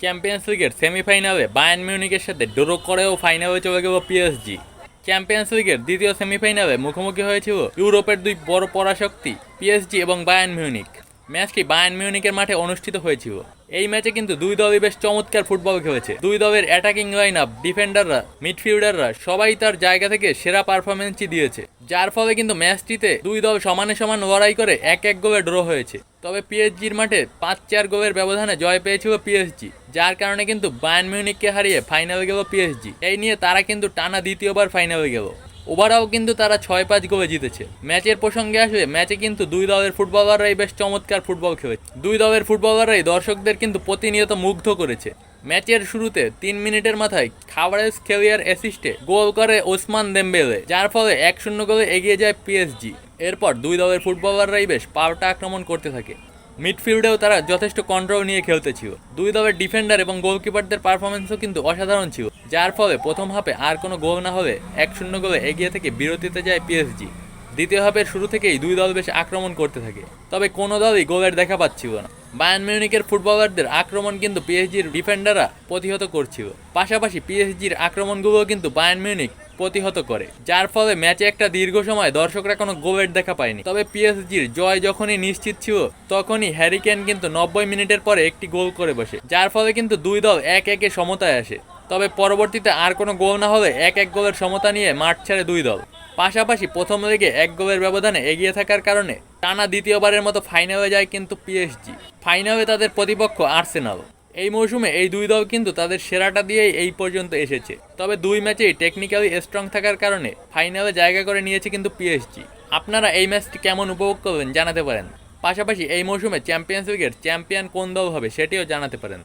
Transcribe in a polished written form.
Champions লিগের সেমিফাইনালে Bayern মিউনিখের সাথে ড্র করেও ফাইনালে চলে গেল পিএসজি। চ্যাম্পিয়ন্স লিগের দ্বিতীয় সেমিফাইনালে মুখোমুখি হয়েছিল ইউরোপের দুই বড় পরাশক্তি পিএসজি এবং বায়ার্ন মিউনিখ। ম্যাচটি বায়ার্ন মিউনিখের মাঠে অনুষ্ঠিত হয়েছিল। এই ম্যাচে কিন্তু দুই দলই বেশ চমৎকার ফুটবল খেলেছে। দুই দলের অ্যাটাকিং লাইন আপ, ডিফেন্ডাররা, মিডফিল্ডাররা সবাই তার জায়গা থেকে সেরা পারফরমেন্সই দিয়েছে, যার ফলে কিন্তু ম্যাচটিতে দুই দল সমানে সমান লড়াই করে 1-1 গোলে ড্র হয়েছে। তবে পিএসজির মাঠে 5-4 গোলের ব্যবধানে জয় পেয়েছিল পিএসজি, যার কারণে কিন্তু বায়ার্ন মিউনিখকে হারিয়ে ফাইনালে গেল পিএসজি। এই নিয়ে তারা কিন্তু টানা দ্বিতীয়বার ফাইনালে গেল। ওভারঅল কিন্তু তারা 6-5 গোলে জিতেছে। ম্যাচের প্রসঙ্গে আসলে ম্যাচে কিন্তু দুই দলের ফুটবলাররাই বেশ চমৎকার ফুটবল খেলেছে। দুই দলের ফুটবলাররাই দর্শকদের কিন্তু প্রতিনিয়ত মুগ্ধ করেছে। ম্যাচের শুরুতে 3 মিনিটের মাথায় খাবারেজ খেলিয়ার অ্যাসিস্টে গোল করে ওসমান দেমবেলে, যার ফলে 1-0 গোলে এগিয়ে যায় পিএসজি। এরপর দুই দলের ফুটবলাররাই বেশ পাল্টা আক্রমণ করতে থাকে। মিডফিল্ডেও তারা যথেষ্ট কন্ট্রোল নিয়ে খেলতেছিল। দুই দলের ডিফেন্ডার এবং গোলকিপারদের পারফরমেন্সও কিন্তু অসাধারণ ছিল, যার ফলে প্রথম হাফে আর কোনো গোল না হলে 1-0 গোলে এগিয়ে থেকে বিরতিতে যায় পিএসজি। দ্বিতীয় হাফের শুরু থেকেই দুই দল বেশ আক্রমণ করতে থাকে, তবে কোনো দলই গোলের দেখা পাচ্ছিল না। বায়ার্ন মিউনিখের ফুটবলারদের আক্রমণ কিন্তু পিএসজির ডিফেন্ডাররা প্রতিহত করছিল। পাশাপাশি পিএসজির আক্রমণগুলোও কিন্তু বায়ার্ন মিউনিখ প্রতিহত করে, যার ফলে ম্যাচে একটা দীর্ঘ সময় দর্শকরা কোনো গোলের দেখা পায়নি। তবে পিএসজির জয় যখনই নিশ্চিত ছিল, তখনই হ্যারি কেন কিন্তু 90 মিনিটের পরে একটি গোল করে বসে, যার ফলে কিন্তু দুই দল 1-1 সমতায় আসে। তবে পরবর্তীতে আর কোনো গোল না হলে 1-1 গোলের সমতা নিয়ে মাঠ ছাড়ে দুই দল। পাশাপাশি প্রথম লেগে 1 গোলের ব্যবধানে এগিয়ে থাকার কারণে টানা দ্বিতীয়বারের মতো ফাইনালে যায় কিন্তু পিএসজি। ফাইনালে তাদের প্রতিপক্ষ আর্সেনাল। এই মৌসুমে এই দুই দল কিন্তু তাদের সেরাটা দিয়েই এই পর্যন্ত এসেছে। তবে দুই ম্যাচেই টেকনিক্যালি স্ট্রং থাকার কারণে ফাইনালে জায়গা করে নিয়েছে কিন্তু পিএসজি। আপনারা এই ম্যাচটি কেমন উপভোগ করবেন জানাতে পারেন। পাশাপাশি এই মৌসুমে চ্যাম্পিয়ন্স লিগের চ্যাম্পিয়ন কোন দল হবে সেটিও জানাতে পারেন।